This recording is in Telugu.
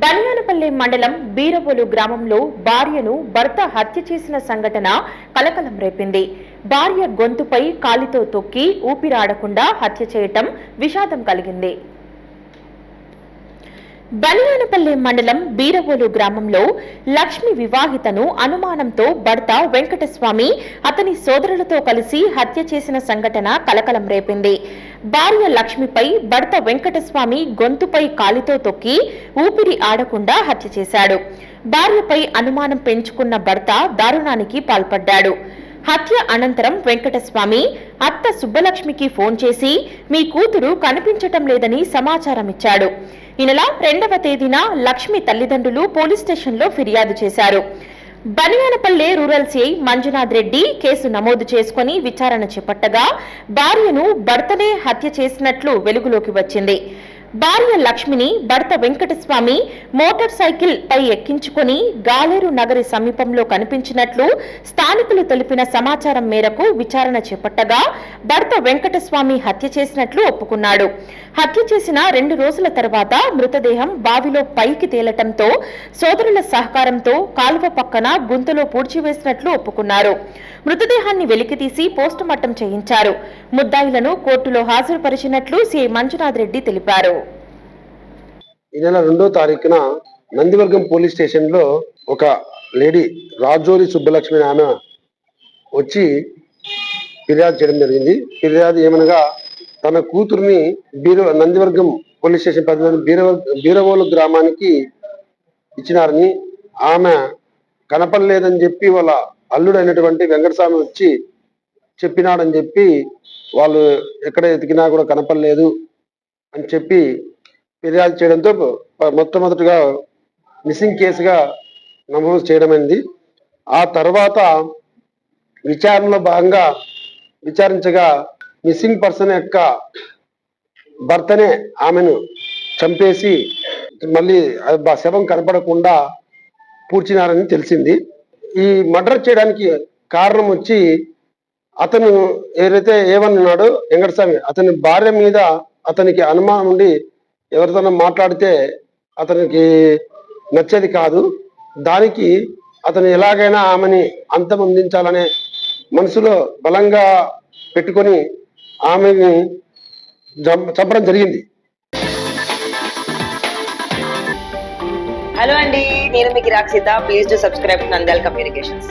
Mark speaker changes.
Speaker 1: బనియానపల్లె మండలం బీరవోలు గ్రామంలో భార్యను భర్త హత్య చేసిన సంఘటన కలకలం రేపింది. భార్య గొంతుపై కాలితో తొక్కి ఊపిరాడకుండా హత్య చేయటం విషాదం కలిగింది. బనియానపల్లె మండలం బీరవోలు గ్రామంలో లక్ష్మి వివాహితను అనుమానంతో భర్త వెంకటస్వామి అతని సోదరులతో కలిసి హత్య చేసిన సంఘటన కలకలం రేపింది. భార్య లక్ష్మిపై భర్త వెంకటస్వామి గొంతుపై కాలితో తొక్కి ఊపిరి ఆడకుండా హత్య చేశాడు. భార్యపై అనుమానం పెంచుకున్న భర్త దారుణానికి పాల్పడ్డాడు. హత్య అనంతరం వెంకటస్వామి అత్త సుబ్బలక్ష్మికి ఫోన్ చేసి మీ కూతురు కనిపించటం లేదని సమాచారం ఇచ్చాడు. ఈ నెల 2వ తేదీన లక్ష్మి తల్లిదండ్రులు పోలీస్ స్టేషన్లో ఫిర్యాదు చేశారు. Baniyanapalle rural CI Manjunath Reddy case నమోదు చేసుకుని విచారణ చేపట్టగా భార్యను భర్తనే హత్య చేసినట్లు వెలుగులోకి వచ్చింది. భార్య లక్ష్మిని భర్త వెంకటస్వామి మోటార్ సైకిల్ పై ఎక్కించుకుని గాలేరు నగరి సమీపంలో కనిపించినట్లు స్థానికులు తెలిపిన సమాచారం మేరకు విచారణ చేపట్టగా భర్త వెంకటస్వామి హత్య చేసినట్లు ఒప్పుకున్నాడు. హత్య చేసిన 2 రోజుల తర్వాత మృతదేహం బావిలో పైకి తేలటంతో సోదరుల సహకారంతో కాలువ పక్కన గుంతలో పూడ్చివేసినట్లు ఒప్పుకున్నారు. మృతదేహాన్ని వెలికితీసి పోస్టుమార్టం చేయించారు. ముద్దాయిలను కోర్టులో హాజరుపరిచినట్లు సిఐ మంజునాథ్ రెడ్డి తెలిపారు.
Speaker 2: ఈ నెల 2వ తారీఖున నందివర్గం పోలీస్ స్టేషన్ లో ఒక లేడీ రాజోరి సుబ్బలక్ష్మి ఆమె వచ్చి ఫిర్యాదు చేయడం జరిగింది. ఫిర్యాదు ఏమనగా తన కూతుర్ని నందివర్గం పోలీస్ స్టేషన్ పరిధిలోని బీరవోలు గ్రామానికి ఇచ్చినారని, ఆమె కనపడలేదని చెప్పి వాళ్ళ అల్లుడు అయినటువంటి వెంకటస్వామి వచ్చి చెప్పినాడని చెప్పి వాళ్ళు ఎక్కడ ఎతికినా కూడా కనపడలేదు అని చెప్పి ఫిర్యాదు చేయడంతో మొట్టమొదటిగా మిస్సింగ్ కేసుగా నమోదు చేయడమైంది. ఆ తర్వాత విచారణలో భాగంగా విచారించగా మిస్సింగ్ పర్సన్ యొక్క భర్తనే ఆమెను చంపేసి మళ్ళీ శవం కనపడకుండా పూడ్చినారని తెలిసింది. ఈ మర్డర్ చేయడానికి కారణం వచ్చి అతను ఏదైతే ఏమన్నాడో వెంకటస్వామి అతని భార్య మీద అతనికి అనుమానం ఉండి ఎవరితోనో మాట్లాడితే అతనికి నచ్చేది కాదు. దానికి అతను ఎలాగైనా ఆమెని అంతమొందించాలనే మనసులో బలంగా పెట్టుకొని ఆమెని చంపడం జరిగింది.
Speaker 3: హలో అండి, నేను మీకు Rakshitha. Please do subscribe Nandyal communications.